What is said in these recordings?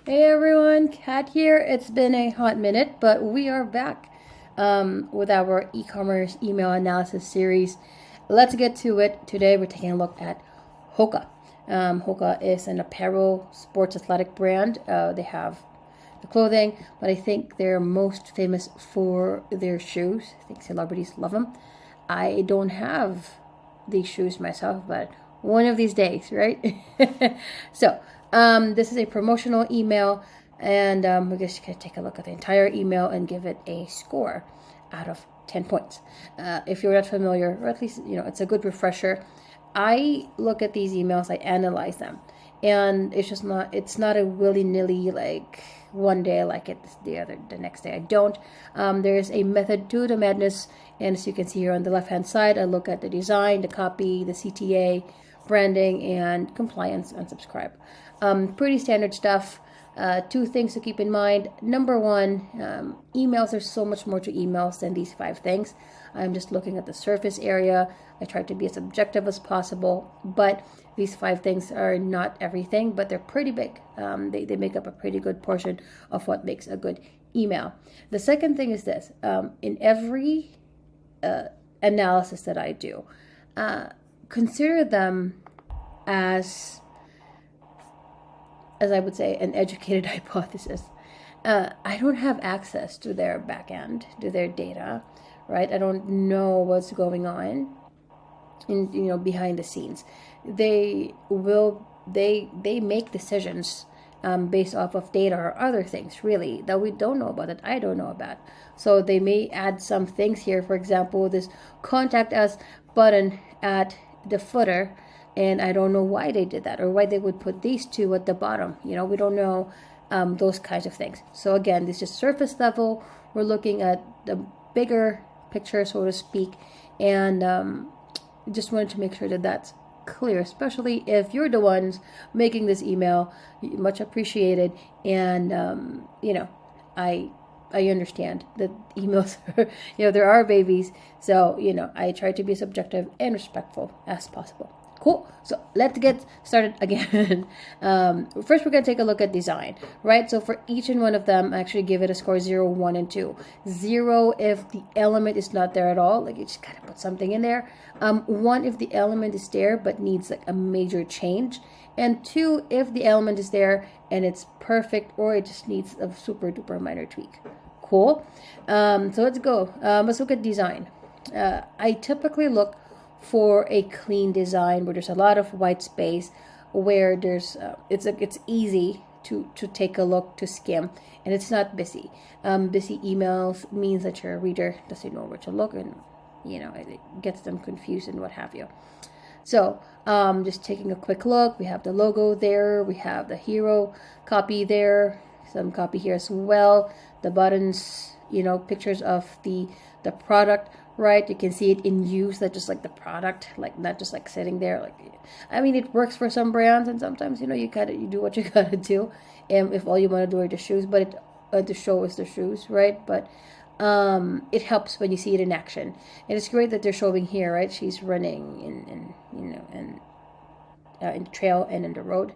Hey everyone, Kat here. It's been a hot minute, but we are back with our e-commerce email analysis series. Let's get to it. Today we're taking a look at HOKA. HOKA is an apparel sports athletic brand. They have the clothing, but I think they're most famous for their shoes. I think celebrities love them. I don't have these shoes myself, but one of these days, right? So, this is a promotional email, and we're just going to take a look at the entire email and give it a score out of 10 points. If you're not familiar, or at least, it's a good refresher. I look at these emails, I analyze them, and it's not a willy-nilly, like one day I like it, the next day I don't. There's a method to the madness, and as you can see here on the left-hand side, I look at the design, the copy, the CTA, branding, and compliance and subscribe. Pretty standard stuff. Two things to keep in mind. Number one, emails. There's so much more to emails than these 5 things. I'm just looking at the surface area. I try to be as objective as possible, but these 5 things are not everything, but they're pretty big. They make up a pretty good portion of what makes a good email. The second thing is this. In every analysis that I do, consider them as I would say, an educated hypothesis. I don't have access to their back end, to their data, right? I don't know what's going on behind the scenes. They make decisions based off of data or other things, really, that we don't know about, that I don't know about. So they may add some things here. For example, this contact us button at the footer, and I don't know why they did that or why they would put these 2 at the bottom. We don't know those kinds of things. So again, this is surface level. We're looking at the bigger picture, so to speak, and just wanted to make sure that that's clear, especially if you're the ones making this email. Much appreciated. And I understand that emails are, there are babies, so I try to be as objective and respectful as possible. Cool. So let's get started again. First, we're going to take a look at design, right? So for each and one of them, I actually give it a score 0, 1, and 2. 0 if the element is not there at all, like you just gotta put something in there. 1 if the element is there but needs like a major change. And 2 if the element is there and it's perfect, or it just needs a super duper minor tweak. Cool. So let's go. Let's look at design. I typically look for a clean design where there's a lot of white space, where there's it's easy to take a look, to skim, and it's not busy. Busy emails means that your reader doesn't know where to look, and it gets them confused and what have you. So just taking a quick look, we have the logo there, we have the hero copy there, some copy here as well, the buttons, pictures of the product, right? You can see it in use, not just like the product, like not just like sitting there. Like, I mean, it works for some brands, and sometimes you do what you gotta do, and if all you want to do are the shoes, but the show is the shoes, right? But it helps when you see it in action, and it's great that they're showing here, right? She's running in the trail and in the road.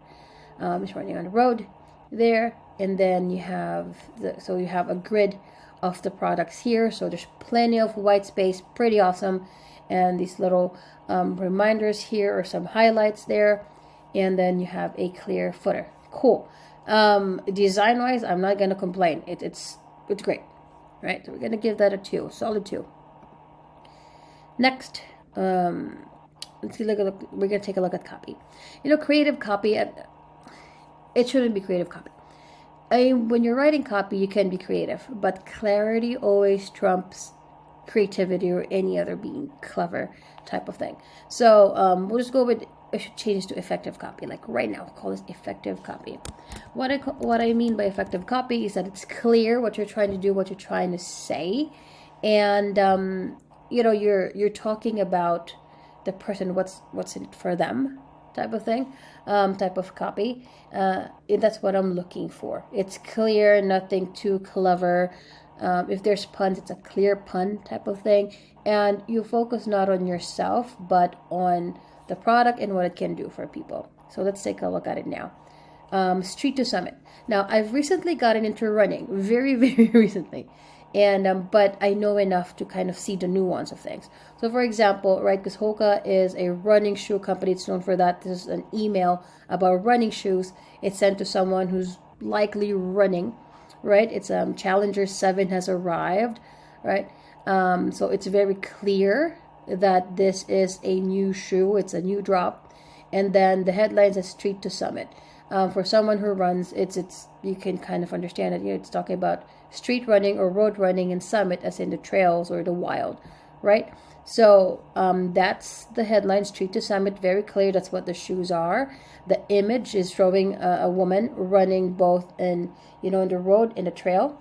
She's running on the road there, and then you have you have a grid of the products here, so there's plenty of white space, pretty awesome. And these little reminders here, or some highlights there, and then you have a clear footer. Cool. Design wise, I'm not gonna complain. It's great, right? So we're gonna give that a 2, solid 2. Next, let's see. We're gonna take a look at copy. Creative copy. It shouldn't be creative copy. When you're writing copy, you can be creative, but clarity always trumps creativity or any other being clever type of thing. So we'll just go with, I should change to effective copy. Like right now, I'll call this effective copy. What I mean by effective copy is that it's clear what you're trying to do, what you're trying to say, and you're talking about the person, what's in it for them, type of thing, type of copy. That's what I'm looking for. It's clear, nothing too clever. If there's puns, it's a clear pun type of thing. And you focus not on yourself, but on the product and what it can do for people. So let's take a look at it now. Street to Summit. Now, I've recently gotten into running, very, very recently. And but I know enough to kind of see the nuance of things. So, for example, right, because HOKA is a running shoe company, it's known for that. This is an email about running shoes. It's sent to someone who's likely running, right? It's Challenger 7 has arrived, right? So it's very clear that this is a new shoe. It's a new drop, and then the headlines are Street to Summit. For someone who runs, it's you can kind of understand it. You know, it's talking about street running or road running, and summit as in the trails or the wild, right? So that's the headline, Street to Summit. Very clear. That's what the shoes are. The image is showing a woman running both in in the road and the trail.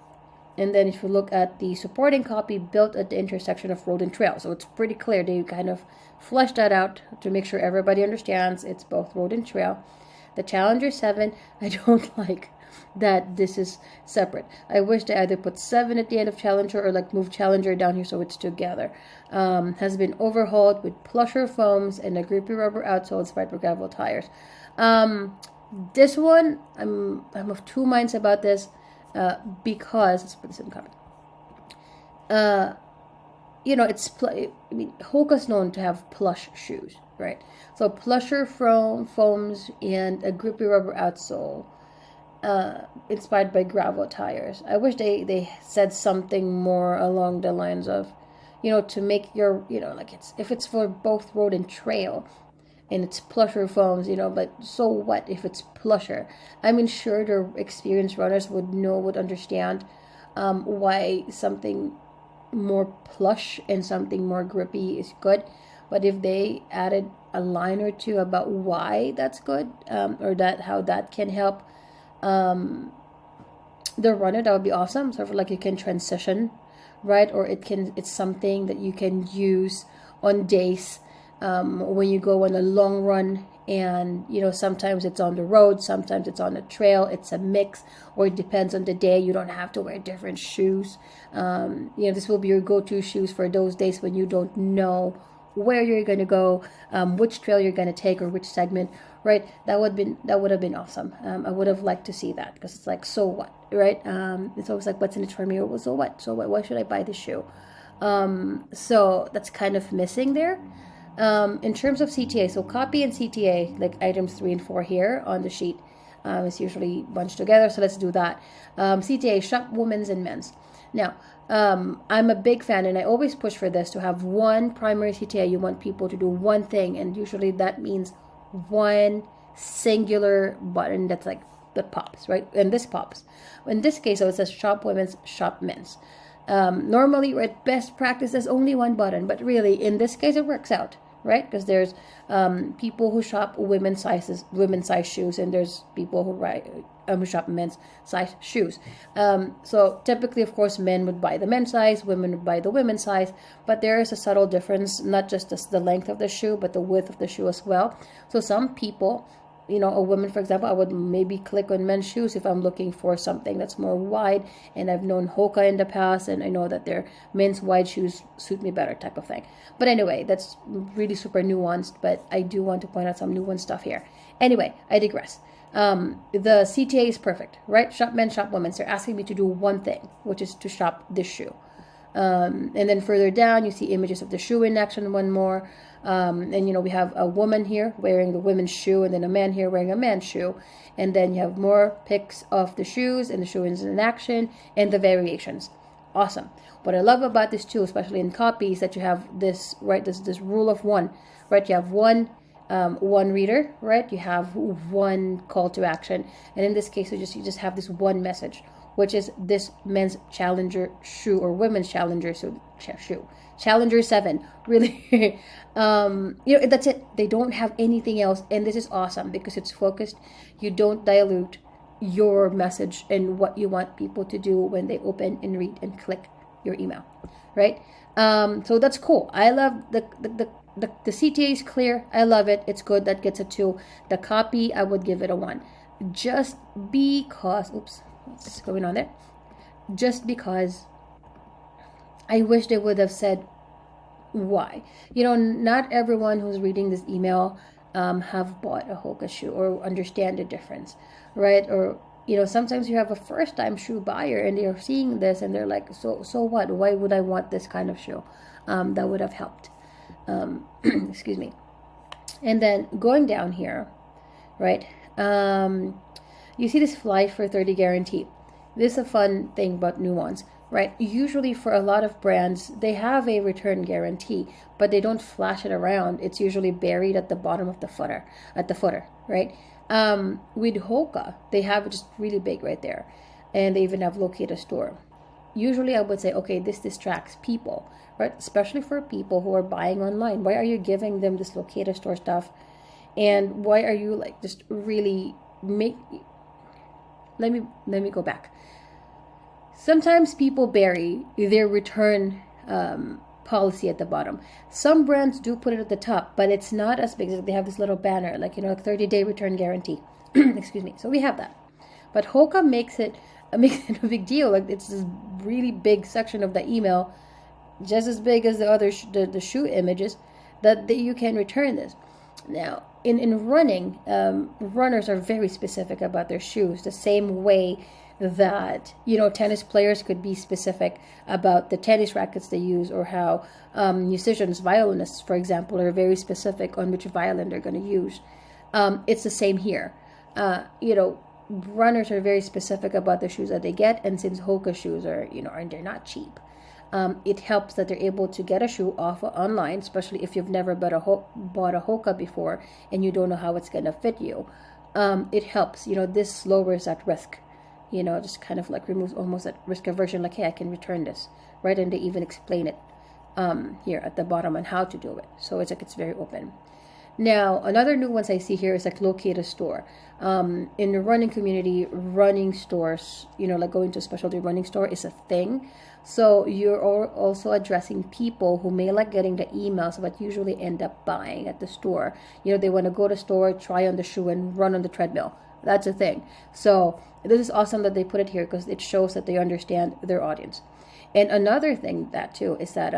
And then if you look at the supporting copy, built at the intersection of road and trail. So it's pretty clear. They kind of flesh that out to make sure everybody understands it's both road and trail. The Challenger 7, I don't like that this is separate. I wish they either put 7 at the end of Challenger or like move Challenger down here so it's together. Has been overhauled with plusher foams and a grippy rubber outsole inspired by gravel tires. This one, I'm of two minds about this because let's put this in the comment. HOKA's known to have plush shoes, right? So plusher foams and a grippy rubber outsole, inspired by gravel tires. I wish they said something more along the lines of, to make your, like if it's for both road and trail, and it's plusher foams, but so what if it's plusher? I mean, sure, the experienced runners would understand why something more plush and something more grippy is good. But if they added a line or two about why that's good, or how that can help the runner, that would be awesome. So for like you can transition, right? Or it's something that you can use on days when you go on a long run, and sometimes it's on the road, sometimes it's on a trail. It's a mix, or it depends on the day. You don't have to wear different shoes. This will be your go-to shoes for those days when you don't know where you're going to go, which trail you're going to take, or which segment, right? That would have been awesome. I would have liked to see that, because it's like, so what, right? It's always like, what's in it for me? Or so what? Why should I buy this shoe? So that's kind of missing there. In terms of CTA, so copy and CTA, like items 3 and 4 here on the sheet, it's usually bunched together. So let's do that. CTA, shop women's and men's. Now, I'm a big fan, and I always push for this, to have one primary CTA. You want people to do one thing, and usually that means one singular button that pops, right? And this pops. In this case, so it says shop women's, shop men's. Normally, at best practice, there's only one button, but really, in this case, it works out, right? Because there's people who shop women's size shoes, and there's people who shop men's size shoes. So typically, of course, men would buy the men's size, women would buy the women's size, but there is a subtle difference, not just the length of the shoe, but the width of the shoe as well. So some people, a woman, for example, I would maybe click on men's shoes if I'm looking for something that's more wide, and I've known HOKA in the past, and I know that their men's wide shoes suit me better, type of thing. But anyway, that's really super nuanced, but I do want to point out some nuanced stuff here. Anyway, I digress. The CTA is perfect, right? Shop men, shop women. They're asking me to do one thing, which is to shop this shoe. And then further down, you see images of the shoe in action, one more. And we have a woman here wearing the women's shoe, and then a man here wearing a man's shoe. And then you have more pics of the shoes, and the shoe is in action, and the variations. Awesome. What I love about this too, especially in copy, is that you have this, right? This rule of one, right? You have one reader, right? You have one call to action, and in this case, you just have this one message, which is this men's Challenger shoe, or women's Challenger shoe. Challenger 7, really. That's it. They don't have anything else, and this is awesome because it's focused. You don't dilute your message and what you want people to do when they open and read and click your email, right? So that's cool. I love the CTA is clear. I love it. It's good. That gets a 2. The copy, I would give it a 1, just because. Oops, what's going on there? Just because I wish they would have said why. Not everyone who's reading this email have bought a HOKA shoe or understand the difference, right? Or sometimes you have a first time shoe buyer and they're seeing this and they're like, so what? Why would I want this kind of shoe? That would have helped. Excuse me. And then going down here, right? You see this fly for 30 guarantee. This is a fun thing about Nuance, right? Usually for a lot of brands, they have a return guarantee, but they don't flash it around. It's usually buried at the bottom of the footer, right? With HOKA, they have it just really big right there. And they even have locate a store. Usually I would say, okay, this distracts people, right? Especially for people who are buying online. Why are you giving them this locate a store stuff? And why are you like just really let me go back. Sometimes people bury their return policy at the bottom. Some brands do put it at the top, but it's not as big. They have this little banner, like 30-day return guarantee. Excuse me. So we have that, but HOKA makes it a big deal. Like it's this really big section of the email, just as big as the other the shoe images, that you can return this. Now, in running, runners are very specific about their shoes, the same way that tennis players could be specific about the tennis rackets they use, or how musicians, violinists, for example, are very specific on which violin they're going to use. It's the same here. Runners are very specific about the shoes that they get, and since HOKA shoes are they're not cheap, it helps that they're able to get a shoe off online, especially if you've never bought a HOKA before and you don't know how it's going to fit you. It helps. This lowers that risk. Just kind of like removes almost that risk aversion, like, hey, I can return this, right? And they even explain it here at the bottom on how to do it. So it's like it's very open. Now, another new ones I see here is like locate a store. In the running community, running stores, like going to a specialty running store is a thing. So you're also addressing people who may like getting the emails but usually end up buying at the store. They want to go to the store, try on the shoe, and run on the treadmill. That's a thing. So this is awesome that they put it here, because it shows that they understand their audience. And another thing that too is that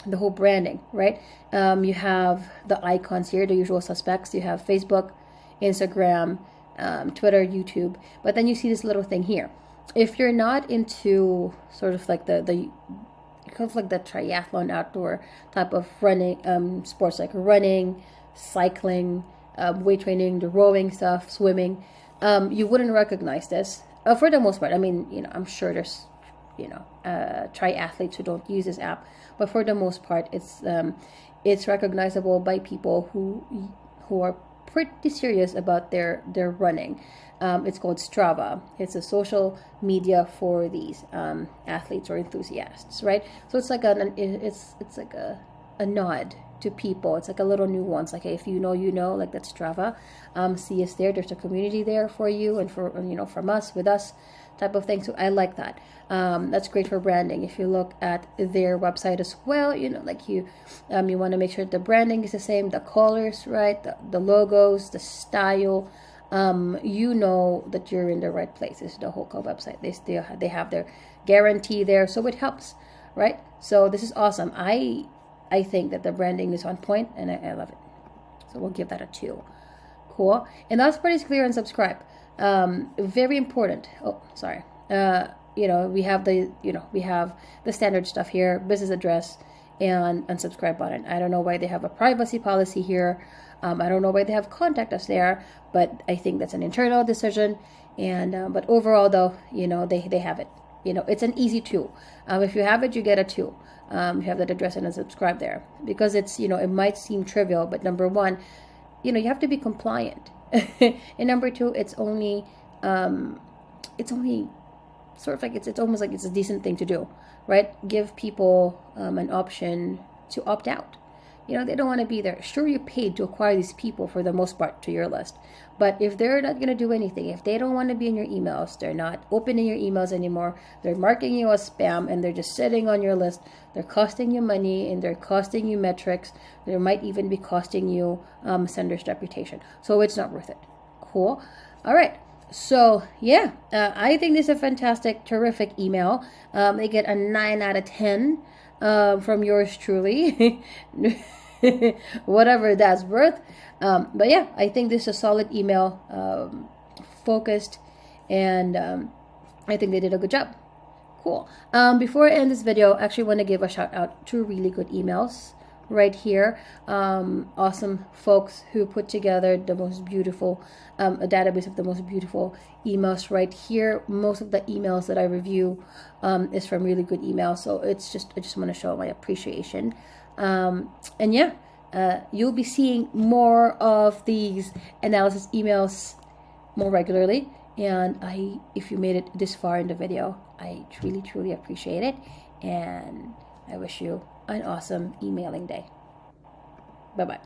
the whole branding, right? You have the icons here, the usual suspects. You have Facebook, Instagram, Twitter, YouTube, but then you see this little thing here. If you're not into sort of like the kind of like the triathlon outdoor type of running sports, like running, cycling, weight training, the rowing stuff, swimming, you wouldn't recognize this for the most part. I mean, I'm sure there's triathletes who don't use this app, but for the most part, it's recognizable by people who are pretty serious about their running. It's called Strava. It's a social media for these athletes or enthusiasts, right? So it's like it's like a nod to people. It's like a little nuance, like, hey, if you know, like that's Strava. See us there. There's a community there for you and for from us, with us, type of thing. So I like that. That's great for branding. If you look at their website as well, like you want to make sure the branding is the same, the colors, right, the logos, the style. That you're in the right place. It's the HOKA website. They have their guarantee there, so it helps, right? So this is awesome. I think that the branding is on point, and I love it. So we'll give that a 2. Cool. And that's pretty clear and subscribe. Very important. Oh, sorry. We have the standard stuff here, business address and unsubscribe button. I don't know why they have a privacy policy here. I don't know why they have contact us there, but I think that's an internal decision. And but overall, though, they have it. It's an easy 2. If you have it, you get a 2. You have that address and unsubscribe there, because it's it might seem trivial, but number one, you have to be compliant. And number 2, it's only sort of like it's almost like it's a decent thing to do, right? Give people an option to opt out. They don't want to be there. Sure, you paid to acquire these people for the most part to your list, but if they're not going to do anything, if they don't want to be in your emails, they're not opening your emails anymore, they're marking you as spam, and they're just sitting on your list, they're costing you money, and they're costing you metrics, they might even be costing you sender's reputation. So it's not worth it. Cool. All right. So yeah, I think this is a fantastic, terrific email. They get a 9 out of 10 from yours truly. whatever that's worth. But yeah, I think this is a solid email, focused, and I think they did a good job. Cool. Before I end this video, I actually want to give a shout out to really good emails right here. Awesome folks who put together the most beautiful, a database of the most beautiful emails right here. Most of the emails that I review is from really good emails. So it's just, I just want to show my appreciation. And yeah, you'll be seeing more of these analysis emails more regularly. And if you made it this far in the video, I truly appreciate it. And I wish you an awesome emailing day. Bye-bye.